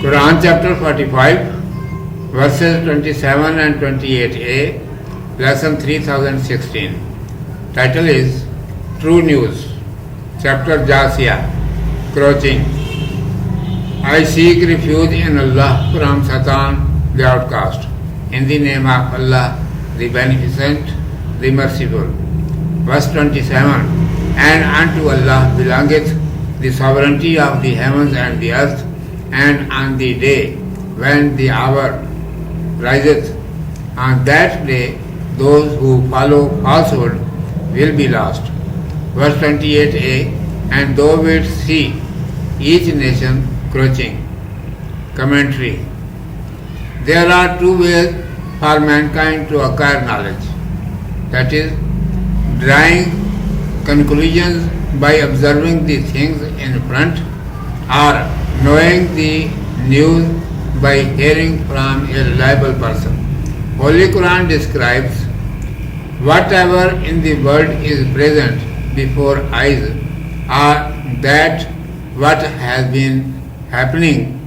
Quran chapter 45, verses 27 and 28a, lesson 3016. Title is True News. Chapter Jasiyah, Crouching. I seek refuge in Allah from Satan, the outcast. In the name of Allah, the Beneficent, the Merciful. Verse 27. And unto Allah belongeth the sovereignty of the heavens and the earth, and on the day when the hour riseth, on that day those who follow falsehood will be lost. Verse 28a. And thou wilt see each nation crouching. Commentary. There are two ways for mankind to acquire knowledge, that is, drawing conclusions by observing the things in front, or knowing the news by hearing from a reliable person. Holy Quran describes whatever in the world is present before eyes, or that what has been happening.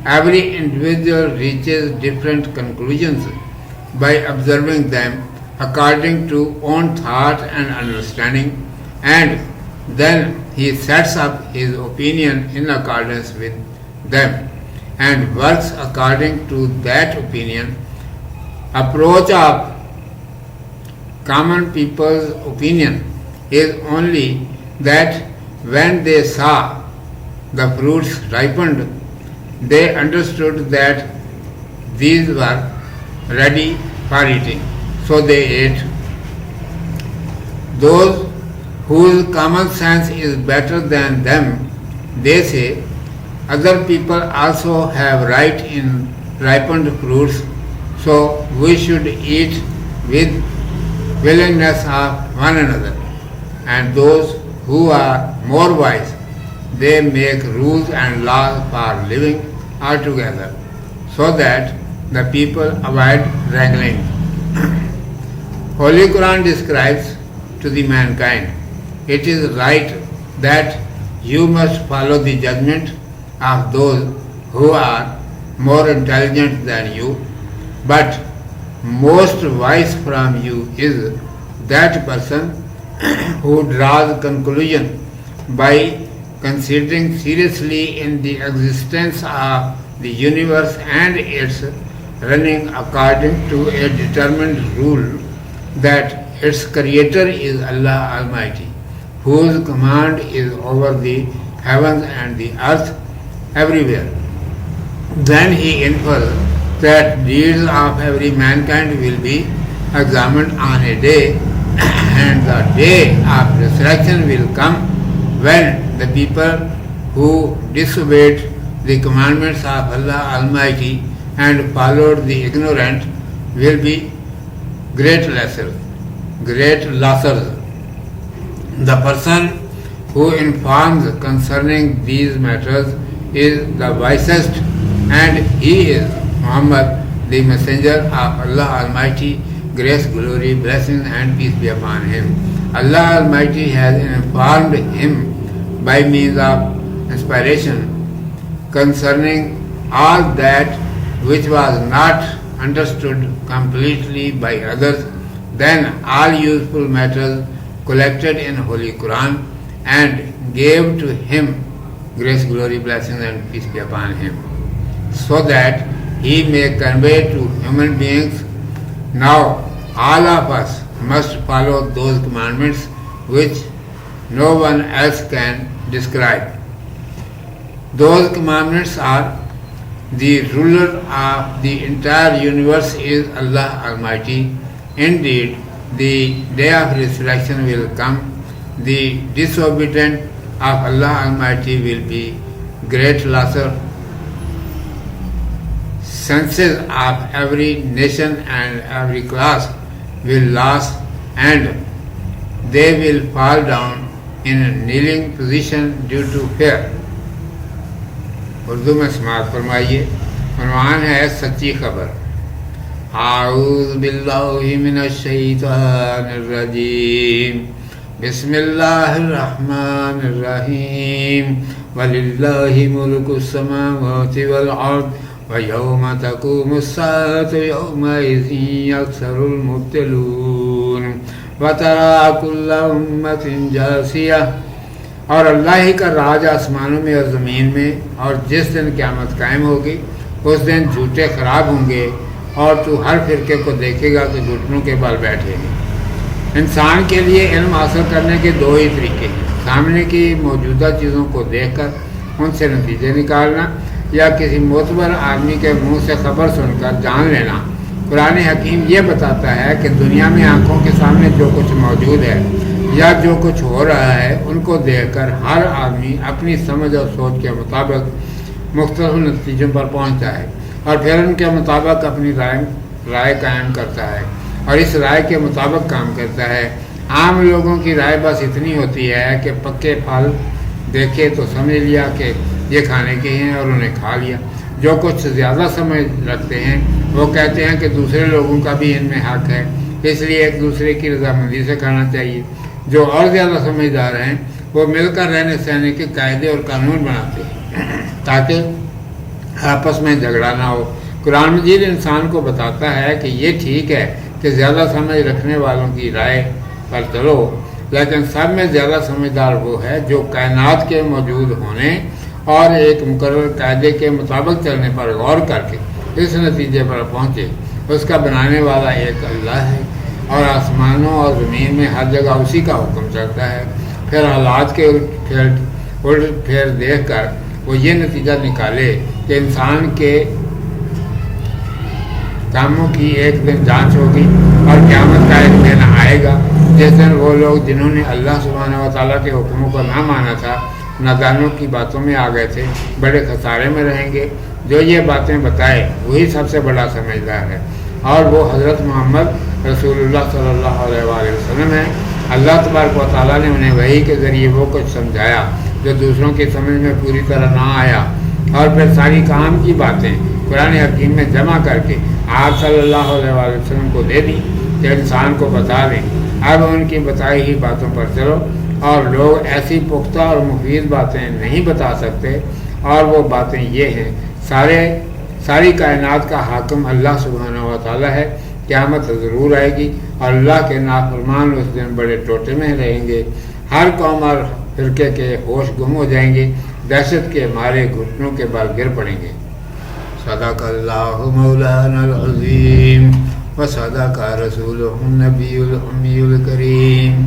Every individual reaches different conclusions by observing them according to own thought and understanding, and then he sets up his opinion in accordance with them and works according to that opinion. Approach of common people's opinion is only that when they saw the fruits ripened, they understood that these were ready for eating, so they ate. Those whose common sense is better than them, they say, other people also have right in ripened fruits, so we should eat with willingness of one another. And those who are more wise, they make rules and laws for living altogether, so that the people avoid wrangling. Holy Quran describes to the mankind, it is right that you must follow the judgment of those who are more intelligent than you, but most wise from you is that person who draws conclusion by considering seriously in the existence of the universe and its running according to a determined rule, that its creator is Allah Almighty, whose command is over the heavens and the earth everywhere. Then he infers that deeds of every mankind will be examined on a day, and the day of resurrection will come when the people who disobeyed the commandments of Allah Almighty and followed the ignorant will be great losers. The person who informs concerning these matters is the wisest, and he is Muhammad, the messenger of Allah Almighty, grace, glory, blessings and peace be upon him. Allah Almighty has informed him by means of inspiration concerning all that which was not understood completely by others, then all useful matters collected in Holy Quran, and gave to him grace, glory, blessings and peace be upon him, so that he may convey to human beings. Now all of us must follow those commandments which no one else can describe. Those commandments are: the ruler of the entire universe is Allah Almighty. Indeed, the day of resurrection will come. The disobedient of Allah Almighty will be great loser. Senses of every nation and every class will lose, and they will fall down in a kneeling position due to fear. Urdu میں سماعت فرمائیے. عنوان ہے سچی خبر. اعوذ باللہ من الشیطان الرجیم. بسم اللہ الرحمن الرحیم. وَلِلَّهِ مُلْكُ السَّمَاوَاتِ وَالْأَرْضِ وَيَوْمَ تَقُومُ السَّاعَةُ يَوْمَئِذٍ يَخْسَرُ الْمُبْطِلُونَ وَتَرَىٰ كُلَّ أُمَّةٍ جَاثِيَةً، اور اللہ ہی کا راج آسمانوں میں اور زمین میں، اور جس دن قیامت قائم ہوگی اس دن جھوٹے خراب ہوں گے، اور تو ہر فرقے کو دیکھے گا کہ گھٹنوں کے بل بیٹھے ہیں۔ انسان کے لیے علم حاصل کرنے کے دو ہی طریقے ہیں، سامنے کی موجودہ چیزوں کو دیکھ کر ان سے نتیجے نکالنا، یا کسی معتبر آدمی کے منہ سے خبر سن کر جان لینا۔ قرآن حکیم یہ بتاتا ہے کہ دنیا میں آنکھوں کے سامنے جو کچھ موجود ہے یا جو کچھ ہو رہا ہے ان کو دیکھ کر ہر آدمی اپنی سمجھ اور سوچ کے مطابق مختلف نتیجوں پر پہنچتا ہے، اور پھر ان کے مطابق اپنی رائے قائم کرتا ہے اور اس رائے کے مطابق کام کرتا ہے۔ عام لوگوں کی رائے بس اتنی ہوتی ہے کہ پکے پھل دیکھے تو سمجھ لیا کہ یہ کھانے کے ہیں اور انہیں کھا لیا۔ جو کچھ زیادہ سمجھ رکھتے ہیں وہ کہتے ہیں کہ دوسرے لوگوں کا بھی ان میں حق ہے، اس لیے ایک دوسرے کی رضامندی سے کھانا چاہیے۔ جو اور زیادہ سمجھدار ہیں وہ مل کر رہنے سہنے کے قاعدے اور قانون بناتے ہیں تاکہ آپس میں جھگڑا نہ ہو۔ قرآن مجید انسان کو بتاتا ہے کہ یہ ٹھیک ہے کہ زیادہ سمجھ رکھنے والوں کی رائے پر چلو، لیکن سب میں زیادہ سمجھدار وہ ہے جو کائنات کے موجود ہونے اور ایک مقرر قاعدے کے مطابق چلنے پر غور کر کے اس نتیجے پر پہنچے۔ اس کا بنانے والا ایک اللہ ہے، اور آسمانوں اور زمین میں ہر جگہ اسی کا حکم چلتا ہے۔ پھر حالات کے الٹ پھیر دیکھ کر وہ یہ نتیجہ نکالے کہ انسان کے کاموں کی ایک دن جانچ ہوگی، اور قیامت کا ایک دن آئے گا جس دن وہ لوگ جنہوں نے اللہ سبحانہ و تعالیٰ کے حکموں کو نہ مانا تھا، نادانوں کی باتوں میں آ گئے تھے، بڑے خسارے میں رہیں گے۔ جو یہ باتیں بتائے وہی سب سے بڑا سمجھدار ہے، اور وہ حضرت محمد رسول اللہ صلی اللہ علیہ وآلہ وسلم ہے۔ اللہ تبارک و تعالیٰ نے انہیں وحی کے ذریعے وہ کچھ سمجھایا جو دوسروں کی سمجھ میں پوری طرح نہ آیا، اور پھر ساری کام کی باتیں قرآن حکیم میں جمع کر کے آپ صلی اللہ علیہ وآلہ وسلم کو دے دی کہ انسان کو بتا دیں۔ اب ان کی بتائی ہوئی باتوں پر چلو، اور لوگ ایسی پختہ اور مفید باتیں نہیں بتا سکتے، اور وہ باتیں یہ ہیں، ساری کائنات کا حاکم اللہ سبحانہ و تعالیٰ ہے، قیامت ضرور آئے گی، اور اللہ کے نافرمان اس دن بڑے ٹوٹے میں رہیں گے۔ ہر قوم اور فرقے کے ہوش گم ہو جائیں گے، دہشت کے مارے گھٹنوں کے بل گر پڑیں گے۔ صدق اللہ مولانا العظیم و صدق رسولہ النبی الامی الکریم۔